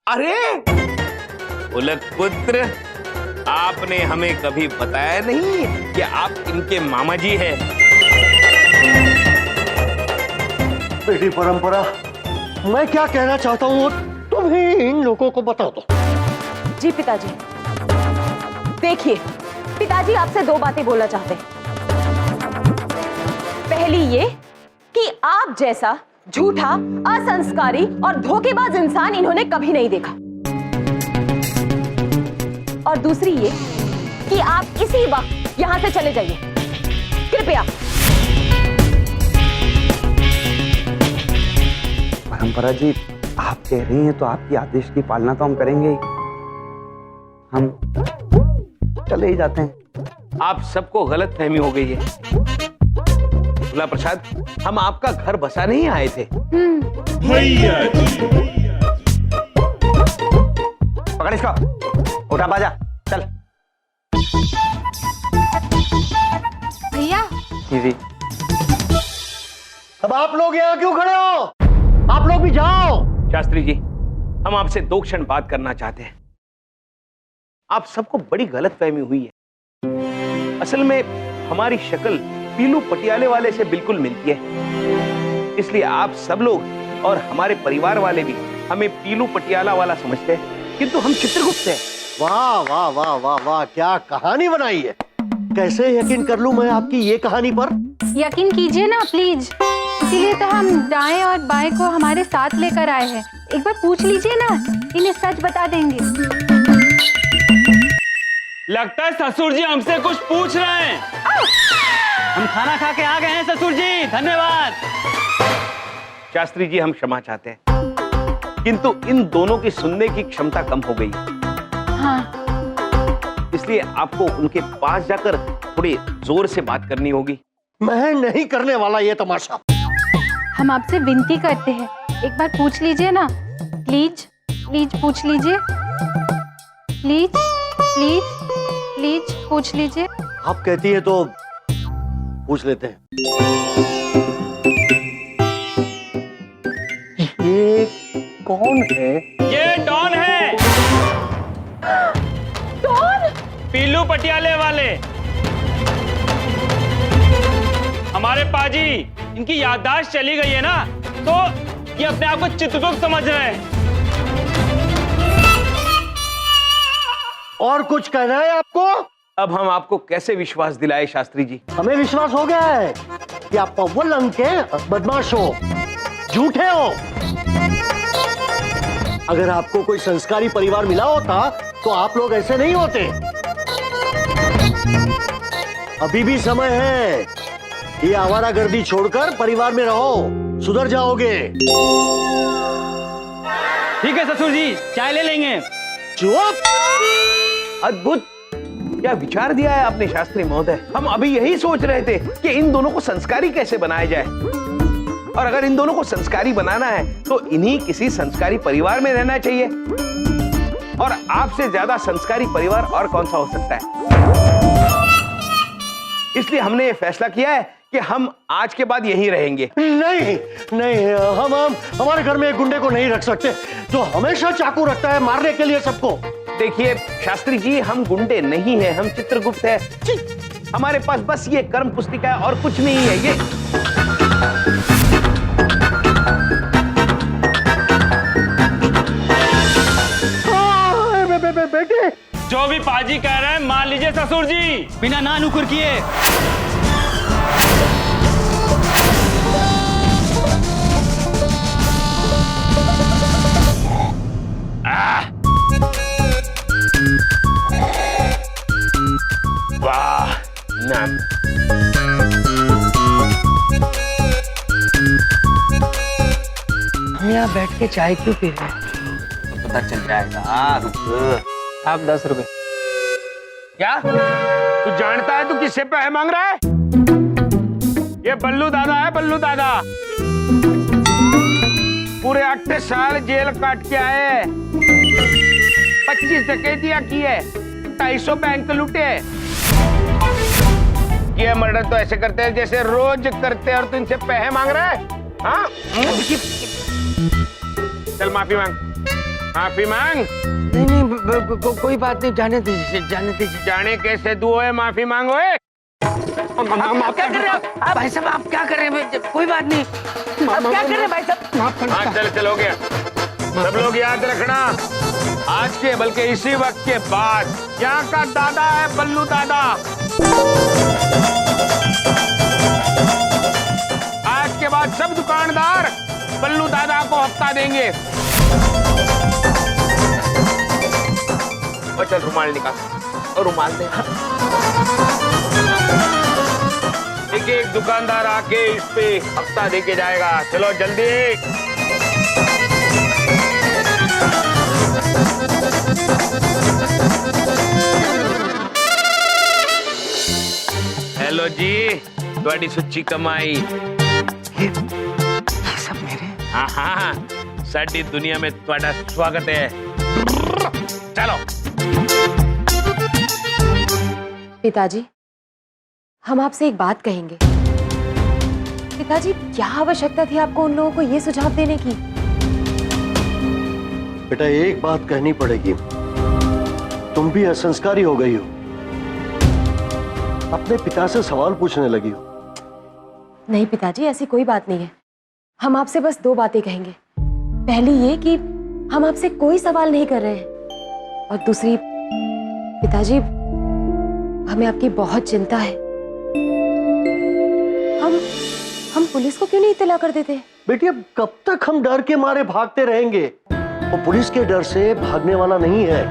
अरे उलट पुत्र, आपने हमें कभी बताया नहीं कि आप इनके मामा जी हैं। बेटी परंपरा, मैं क्या कहना चाहता हूँ तुम ही इन लोगों को बता दो। जी पिताजी। देखिए पिताजी, आपसे दो बातें बोलना चाहते हैं। पहली ये कि आप जैसा झूठा, असंस्कारी और धोखेबाज इंसान इन्होंने कभी नहीं देखा। और दूसरी ये कि आप इसी वक्त यहां से चले जाइए, कृपया। परंपरा जी, आप कह रही हैं तो आपकी आदेश की पालना तो हम करेंगे ही। हम चले ही जाते हैं। आप सबको गलत फहमी हो गई है। भोला प्रसाद, हम आपका घर बसाने ही आए थे। भैया जी, पकड़ इसको, उठा बाजा, चल। भैया जी। अब आप लोग यहाँ क्यों खड़े हो? आप लोग भी जाओ। शास्त्री जी, हम आपसे 2 क्षण बात करना चाहते हैं। आप सबको बड़ी गलत फहमी हुई है। असल में हमारी शक्ल पीलू पटियाले वाले से बिल्कुल मिलती है, इसलिए आप सब लोग और हमारे परिवार वाले भी हमें पीलू पटियाला वाला समझते हैं, किंतु हम चित्रगुप्त हैं। वाह वाह वाह वाह वाह, क्या कहानी बनाई है। कैसे यकीन कर लूं मैं आपकी ये कहानी पर? यकीन कीजिए ना प्लीज, इसीलिए तो हम दाएं और बाएं को हमारे साथ लेकर आए हैं। एक बार पूछ लीजिए ना, इन्हें सच बता देंगे। लगता है ससुर जी हमसे कुछ पूछ रहे हैं। हम खाना खा के आ गए हैं ससुर जी, धन्यवाद। शास्त्री जी, हम क्षमा चाहते हैं, किंतु इन दोनों की सुनने की क्षमता कम हो गई। हाँ। इसलिए आपको उनके पास जाकर थोड़ी जोर से बात करनी होगी। मैं नहीं करने वाला ये तमाशा। हम आपसे विनती करते हैं, एक बार पूछ लीजिए ना, प्लीज प्लीज पूछ लीजिए, प्लीज प्लीज प्लीज पूछ लीजिए। आप कहती है तो पूछ लेते हैं। ये कौन है? ये डॉन है। डॉन? पीलू पटियाले वाले हमारे पाजी। इनकी याददाश्त चली गई है ना, तो ये अपने आप को चित्रगुप्त समझ रहे हैं। और कुछ कहना है आपको? अब हम आपको कैसे विश्वास दिलाए शास्त्री जी? हमें विश्वास हो गया है कि आप अव्वल अंक के बदमाश हो, झूठे हो। अगर आपको कोई संस्कारी परिवार मिला होता तो आप लोग ऐसे नहीं होते। अभी भी समय है, ये आवारागर्दी छोड़कर परिवार में रहो, सुधर जाओगे। ठीक है ससुर जी, चाय ले लेंगे। चुप! अद्भुत, क्या विचार दिया है आपने शास्त्री महोदय। हम अभी यही सोच रहे थे कि इन दोनों को संस्कारी कैसे बनाया जाए, और अगर इन दोनों को संस्कारी बनाना है तो इन्हीं किसी संस्कारी परिवार में रहना चाहिए। और आपसे ज्यादा संस्कारी परिवार और कौन सा हो सकता है। इसलिए हमने ये फैसला किया है कि हम आज के बाद यहीं रहेंगे। नहीं नहीं, हम हमारे घर में एक गुंडे को नहीं रख सकते जो हमेशा चाकू रखता है मारने के लिए सबको। देखिए शास्त्री जी, हम गुंडे नहीं हैं, हम चित्रगुप्त हैं। हमारे पास बस ये कर्म पुस्तिका है और कुछ नहीं है। ये बेटे, जो भी पाजी कह रहे हैं मान लीजिए ससुर जी, बिना ना नुकुर किए। वाह नाम। हम यहाँ बैठ के चाय क्यों पी रहे हैं? तो पता चल जाएगा। रुक। आप 10 रुपए। क्या तू जानता है तू किससे पैसे मांग रहा है? ये बल्लू दादा है, बल्लू दादा। पूरे 8 साल जेल काट के आए, 25 डकैतियां की है, 250 बैंक लूटे। ये मर्डर तो ऐसे करते हैं जैसे रोज करते हैं, और तू इनसे पैसे मांग रहा है? हाँ? चल माफी मांग। माफी मांग। नहीं नहीं कोई बात नहीं, जाने दीजिए जाने दीजिए। जाने कैसे तू है माफी मांगो है? आप क्या कर रहे हो भाई साहब, आप क्या कर रहे हैं? कोई बात नहीं, आप क्या कर रहे हैं भाई साहब? हाँ चल हो गया। सब लोग याद रखना, आज के बल्कि इसी वक्त के बाद यहाँ का दादा है बल्लू दादा। आज के बाद सब दुकानदार बल्लू दादा को हफ्ता देंगे। और चल रुमाल निकाल और रुमाल दे। एक एक दुकानदार आके इस पे हफ्ता देके जाएगा। चलो जल्दी। हेलो जी, ਤੁਹਾਡੀ ਸੁੱਚੀ कमाई। ये सब मेरे? हाँ हाँ, साडी दुनिया में ਤੁਹਾਡਾ स्वागत है। चलो। पिताजी, हम आपसे एक बात कहेंगे। पिताजी, क्या आवश्यकता थी आपको उन लोगों को ये सुझाव देने की? बेटा एक बात कहनी पड़ेगी, तुम भी असंस्कारी हो गई हो, अपने पिता से सवाल पूछने लगी हो। नहीं पिताजी, ऐसी कोई बात नहीं है। हम आपसे बस दो बातें कहेंगे। पहली ये कि हम आपसे कोई सवाल नहीं कर रहे हैं, और दूसरी, पिताजी हमें आपकी बहुत चिंता है। हम पुलिस को क्यों नहीं इत्तला कर देते? बेटी अब कब तक हम डर के मारे भागते रहेंगे? वो पुलिस के डर से भागने वाला नहीं है,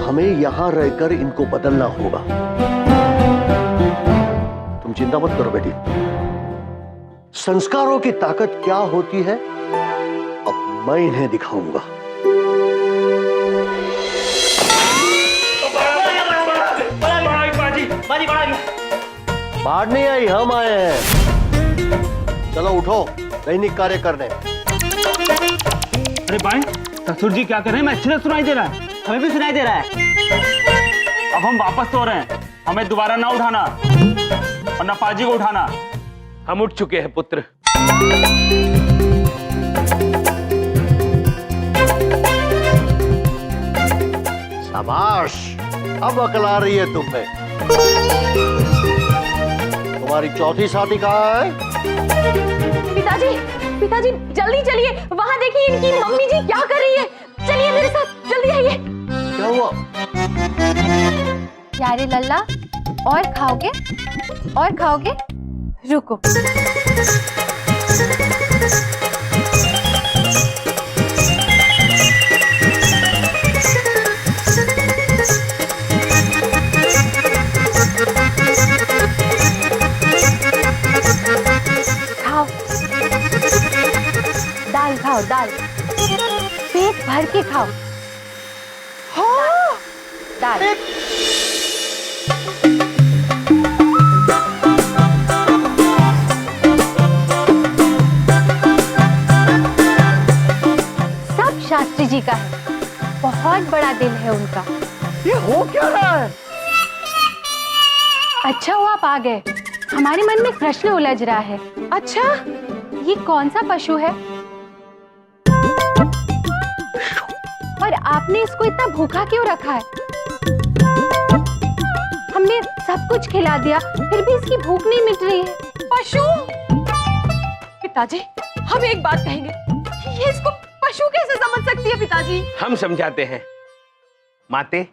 हमें यहां रहकर इनको बदलना होगा। तुम चिंता मत करो बेटी, संस्कारों की ताकत क्या होती है अब मैं इन्हें दिखाऊंगा। बाढ़ नहीं आई, हम आए हैं। चलो उठो, दैनिक कार्य करने। अरे भाई ससुर जी क्या कर रहे हैं? मैं अच्छे से सुनाई दे रहा है। हमें भी सुनाई दे रहा है। अब हम वापस सो रहे हैं, हमें दोबारा ना उठाना और ना पाजी को उठाना। हम उठ चुके हैं पुत्र। शाबाश, अब अकल आ रही है तुम में। तुम्हारी चौथी शादी कहाँ है? पिताजी, पिताजी जल्दी चलिए, वहां देखिए इनकी मम्मी जी क्या कर रही है। चलिए मेरे साथ, जल्दी आइए। क्या हुआ? प्यारे लल्ला, और खाओगे? और खाओगे? रुको। खाओ, दाल खाओ, दाल पेट भर के खाओ। हाँ, दाल। सब शास्त्री जी का है, बहुत बड़ा दिल है उनका। ये हो क्या रहा है? अच्छा हुआ आप आ गए, हमारे मन में एक प्रश्न उलझ रहा है। अच्छा, ये कौन सा पशु है और आपने इसको इतना भूखा क्यों रखा है? हमने सब कुछ खिला दिया, फिर भी इसकी भूख नहीं मिट रही है। पशु? पिताजी, हम एक बात कहेंगे, ये इसको पशु कैसे समझ सकती है पिताजी? हम समझाते हैं। माते,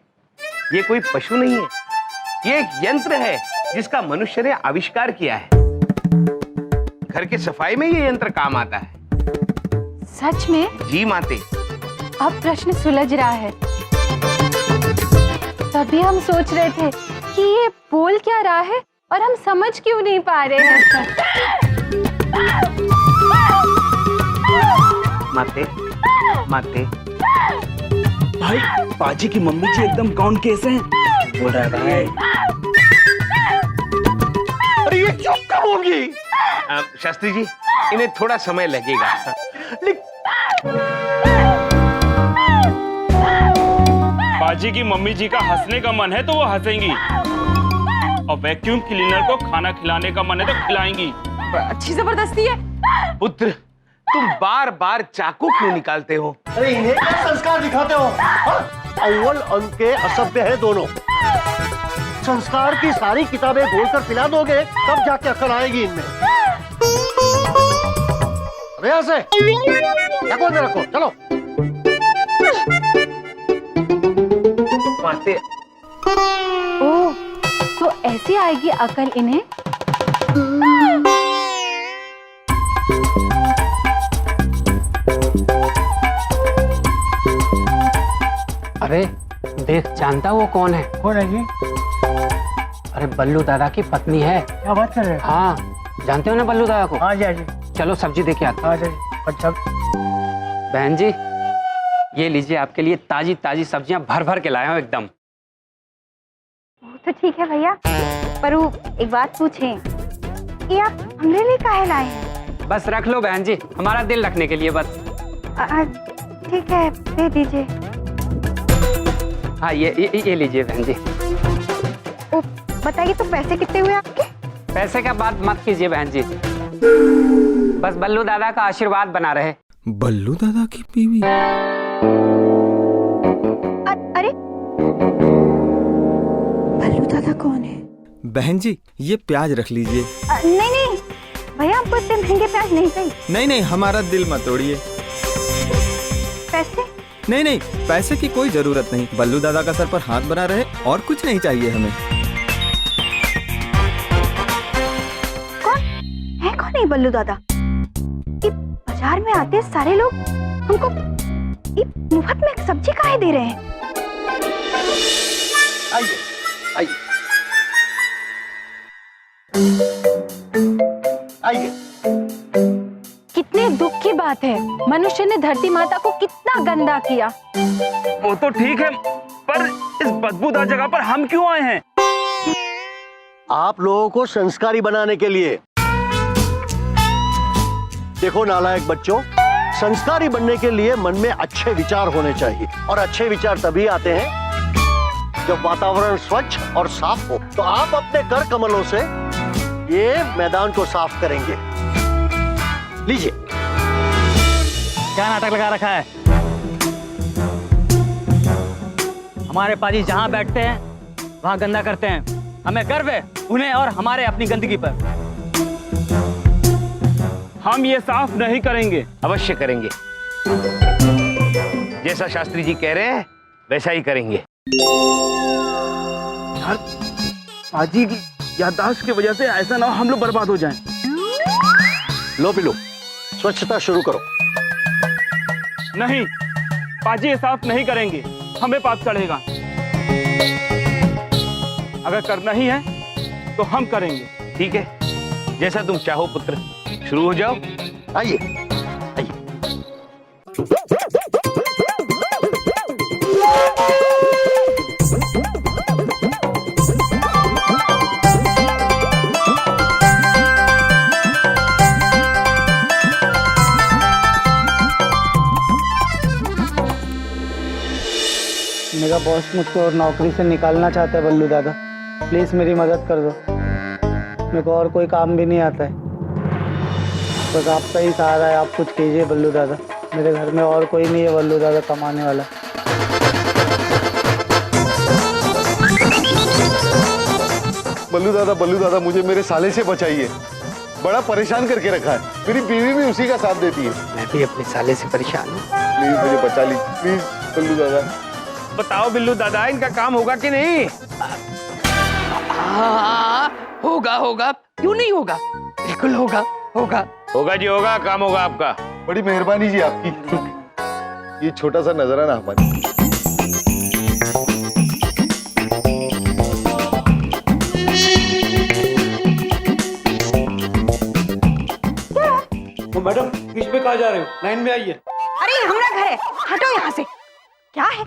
ये कोई पशु नहीं है, ये एक यंत्र है जिसका मनुष्य ने आविष्कार किया है। घर के सफाई में ये यंत्र काम आता है। सच में? जी माते। अब प्रश्न सुलझ रहा है। तभी हम सोच रहे थे कि ये बोल क्या रहा है और हम समझ क्यों नहीं पा रहे हैं। माते, माते। भाई पाजी की मम्मी जी एकदम कौन केस है बोल रहा है भाई। अरे ये क्यों कब होगी? शास्त्री जी, इन्हें थोड़ा समय लगेगा। पाजी की मम्मी जी का हंसने का मन है तो वो हंसेंगी, और वैक्यूम क्लीनर को खाना खिलाने का मन है तो खिलाएंगी। अच्छी जबरदस्ती है। पुत्र, तुम बार बार चाकू क्यों निकालते हो? अरे इन्हें क्या संस्कार दिखाते हो? हाँ? अव्वल अंक के असभ्य है दोनों। संस्कार की सारी किताबें घोलकर पिला दोगे तब जाके अकल आएगी इनमें। अरे यहाँ से रखो दे रखो, चलो। माते ओह, तो ऐसी आएगी अकल इन्हें। अरे देख, जानता वो कौन है? कौन है जी? अरे बल्लू दादा की पत्नी है। क्या बात कर रहे हैं? हाँ, जानते हो ना बल्लू दादा को? हाँ जी, हाँ जी, चलो सब्जी देके आते हैं। हाँ जी। अच्छा, बहन जी, ये लीजिए आपके लिए ताजी ताजी सब्जियां भर भर के लाया हूँ एकदम। वो तो ठीक है भैया, पर वो एक बात पूछें, ये आप हमरे लिए काहे लाए हैं? बस रख लो बहन जी, हमारा दिल रखने के लिए बस। ठीक है, दे दीजिए। हाँ, ये लीजिए बहन जी। ओ, बताइए तो पैसे कितने हुए आपके? पैसे का बात मत कीजिए बहन जी, बस बल्लू दादा का आशीर्वाद बना रहे। बल्लू दादा की बीवी? अरे बल्लू दादा कौन है? बहन जी, ये प्याज रख लीजिए। नहीं नहीं भैया, हमको इतने महंगे प्याज नहीं चाहिए। नहीं नहीं, हमारा दिल मत तोड़िए। पैसे? नहीं नहीं, पैसे की कोई जरूरत नहीं। बल्लू दादा का सर पर हाथ बना रहे और कुछ नहीं चाहिए हमें। कौन है बल्लू दादा? ये बाजार में आते सारे लोग हमको ये मुफ्त में सब्जी काहे दे रहे हैं? आइए आइए आइए। कितने दुख की बात है, मनुष्य ने धरती माता को कितना गंदा किया। वो तो ठीक है, पर इस बदबूदार जगह पर हम क्यों आए हैं? आप लोगों को संस्कारी बनाने के लिए। देखो नालायक बच्चों, संस्कारी बनने के लिए मन में अच्छे विचार होने चाहिए, और अच्छे विचार तभी आते हैं जब वातावरण स्वच्छ और साफ हो। तो आप अपने कर कमलों से ये मैदान को साफ करेंगे। लीजिए। क्या नाटक लगा रखा है? हमारे पाजी जहाँ बैठते हैं वहाँ गंदा करते हैं। हमें गर्व है उन्हें और हमारे अपनी गंदगी पर। हम ये साफ नहीं करेंगे। अवश्य करेंगे, जैसा शास्त्री जी कह रहे हैं वैसा ही करेंगे। पाजी की याददाश्त की वजह से ऐसा ना हो हम लोग बर्बाद हो जाएं। लो पिलो, स्वच्छता शुरू करो। नहीं, पाजी ये साफ नहीं करेंगे, हमें पाप चढ़ेगा। अगर करना ही है तो हम करेंगे। ठीक है, जैसा तुम चाहो पुत्र, शुरू हो जाओ। आइए आइए। मेरा बॉस मुझको नौकरी से निकालना चाहता है बल्लू दादा, प्लीज मेरी मदद कर दो। मेरे को और कोई काम भी नहीं आता है, बस आपका ही सहारा है। आप कुछ कीजिए बल्लू दादा, मेरे घर में और कोई नहीं है बल्लू दादा कमाने वाला। बल्लू दादा मुझे मेरे साले से बचाइए, बड़ा परेशान करके रखा है। मेरी बीवी भी उसी का साथ देती है। मैं भी अपने साले से परेशान हूँ। प्लीज मुझे बचा लीजिए, प्लीज बल्लू दादा। बताओ बिल्लू दादा, इनका काम होगा कि नहीं? होगा होगा, क्यों नहीं होगा, बिल्कुल होगा होगा। होगा जी होगा, काम होगा आपका। बड़ी मेहरबानी जी आपकी। ये छोटा सा नजराना हमारी। मैडम, बीच में कहाँ जा रहे हो? लाइन में आइए। अरे ये हमारा घर है, हटो यहाँ से। क्या है?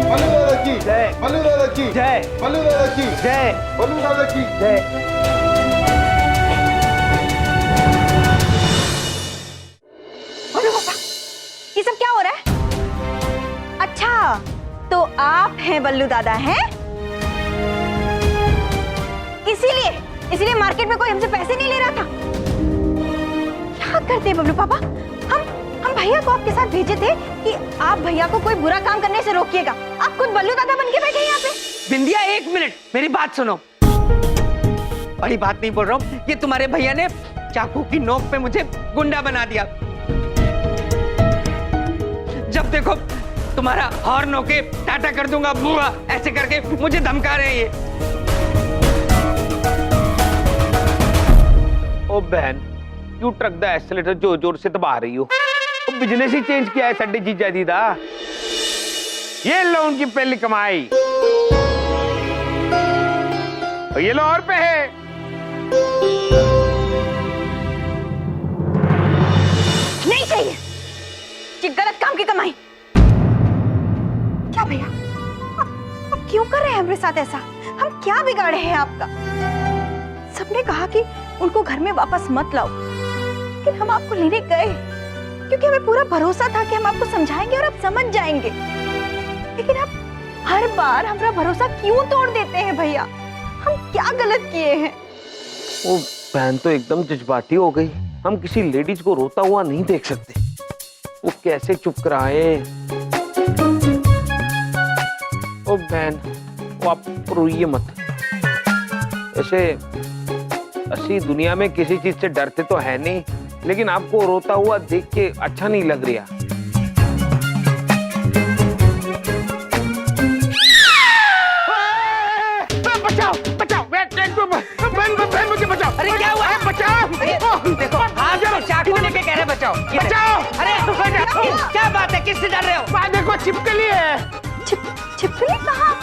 बल्लू दादा की जय, बल्लू दादा की जय, बल्लू दादा की जय। अच्छा, तो आप हैं बल्लू दादा हैं? इसीलिए मार्केट में कोई हमसे पैसे नहीं ले रहा था। क्या करते हैं बबलू पापा? हम भैया को आपके साथ भेजे थे कि आप भैया को कोई बुरा काम करने से रोकिएगा। आप खुद बल्लू दादा बन के बैठे हैं यहाँ पे। बिंदिया, एक मिनट, मेरी बात सुनो। बड़ी बात नहीं बोल रहा हूँ, ये तुम्हारे भैया ने चाकू की नोक पे मुझे गुंडा बना दिया। जब देखो तुम्हारा हॉर्न होके टाटा कर दूंगा बुआ, ऐसे करके मुझे धमका रहे हैं ये। ओ बहन, क्यों ट्रक द एक्सीलेटर जोर जोर से दबा रही हो? बिजनेस ही चेंज किया है सड्डे जीजा दीदा। ये लो उनकी पहली कमाई, और ये लो और पे है। नहीं चाहिए ये गलत काम की कमाई। क्या भैया, आप क्यों कर रहे हैं हमारे साथ ऐसा? हम क्या बिगाड़े हैं आपका? सबने कहा कि उनको घर में वापस मत लाओ, लेकिन हम आपको लेने गए क्योंकि हमें पूरा भरोसा था कि हम आपको समझाएंगे और आप समझ जाएंगे। लेकिन आप हर बार हमारा भरोसा क्यों तोड़ देते हैं भैया? हम क्या गलत किए हैं? वो बहन तो एकदम जज्बाती हो गई। हम किसी लेडीज को रोता हुआ नहीं देख सकते। वो कैसे चुप कराए? ओ बहन, वो आप रोइए मत। ऐसे असली दुनिया में किसी चीज से डरते तो है नहीं, लेकिन आपको रोता हुआ देख के अच्छा नहीं लग रहा। बचाओ बचाओ, बहन मुझे बचाओ। अरे क्या हुआ? बचाओ! देखो हाथ में चाकू लेके कह रहे बचाओ। बचाओ! अरे क्या बात है, किससे डर रहे हो? देखो छिपकली है। छिपकली कहाँ?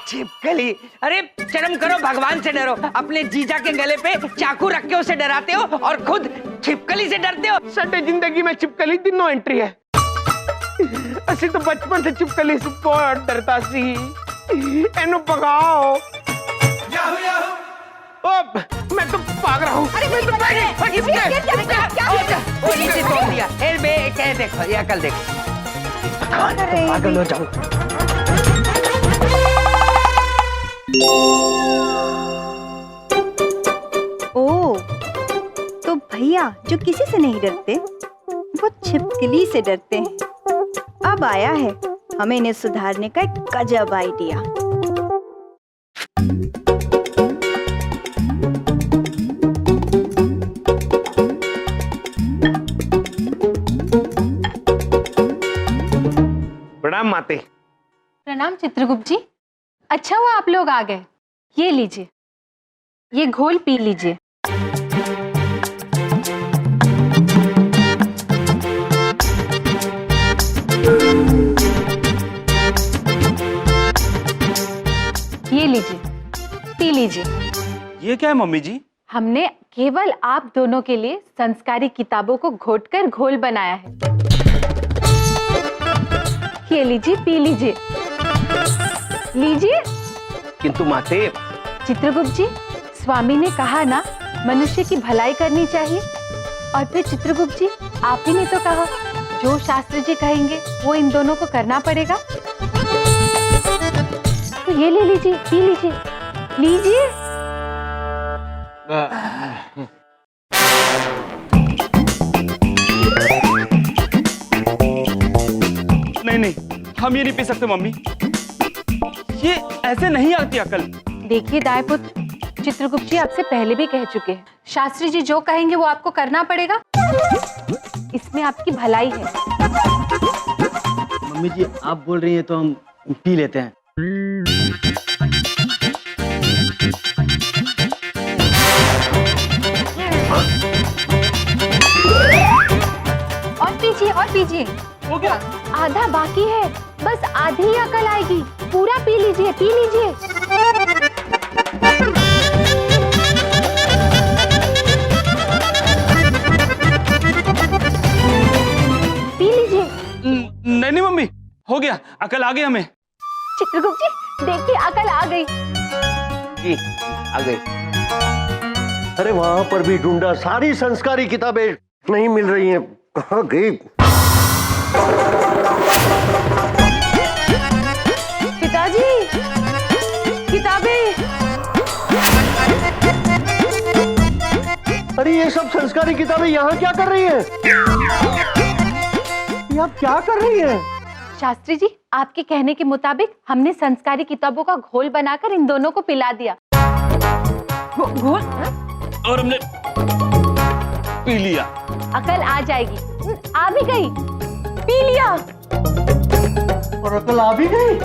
छिपकली? अरे शर्म करो, भगवान से डरो। अपने जीजा के गले पे चाकू रख के उसे डराते हो और खुद छिपकली से डरते हो। साडे जिंदगी में छिपकली दी नो एंट्री है। असि तो बचपन से छिपकली से बहुत डरता सी। एनु भगाओ। ओ, मैं तो भाग रहा हूँ। अरे नीचे तोड़ दिया। देखो ये अकल देखो। पागल हो जाओ। ओ, तो भैया जो किसी से नहीं डरते वो छिपकली से डरते हैं। अब आया है हमें इन्हें सुधारने का एक गजब आइडिया। प्रणाम माते। प्रणाम चित्रगुप्त जी। अच्छा हुआ आप लोग आ गए। ये लीजिए, ये घोल पी लीजिए। ये लीजिए, पी लीजिए। ये क्या है मम्मी जी? हमने केवल आप दोनों के लिए संस्कारी किताबों को घोटकर घोल बनाया है। ये लीजिए, पी लीजिए। लीजिए। किंतु माते। चित्रगुप्त जी, स्वामी ने कहा ना मनुष्य की भलाई करनी चाहिए। और फिर चित्रगुप्त जी, आप ही ने तो कहा जो शास्त्री जी कहेंगे वो इन दोनों को करना पड़ेगा। तो ये ले लीजिए, पी लीजिए। लीजिए। नहीं, हम ये नहीं पी सकते मम्मी। ये ऐसे नहीं आती अकल। देखिए दायपुत्र, चित्रगुप्त जी आपसे पहले भी कह चुके हैं, शास्त्री जी जो कहेंगे वो आपको करना पड़ेगा। इसमें आपकी भलाई है। मम्मी जी आप बोल रही हैं तो हम पी लेते हैं। और पीजिए। हो गया? आधा बाकी है, बस आधी ही अकल आएगी। पूरा पी लीजिए, पी लीजिए। पी लीजिए। नहीं मम्मी, हो गया, अकल आ गई हमें। चित्रगुप्त जी देखिए, अकल आ गई। जी आ गई। अरे वहां पर भी ढूंढा, सारी संस्कारी किताबें नहीं मिल रही हैं। कहाँ गई? पिताजी, किताबें। अरे ये सब संस्कारी किताबें यहाँ क्या कर रही है? ये आप क्या कर रही है? शास्त्री जी, आपके कहने के मुताबिक हमने संस्कारी किताबों का घोल बनाकर इन दोनों को पिला दिया। घोल? और हमने पी लिया। अकल आ जाएगी। आ भी गई। पी लिया। और अकल आ भी गई।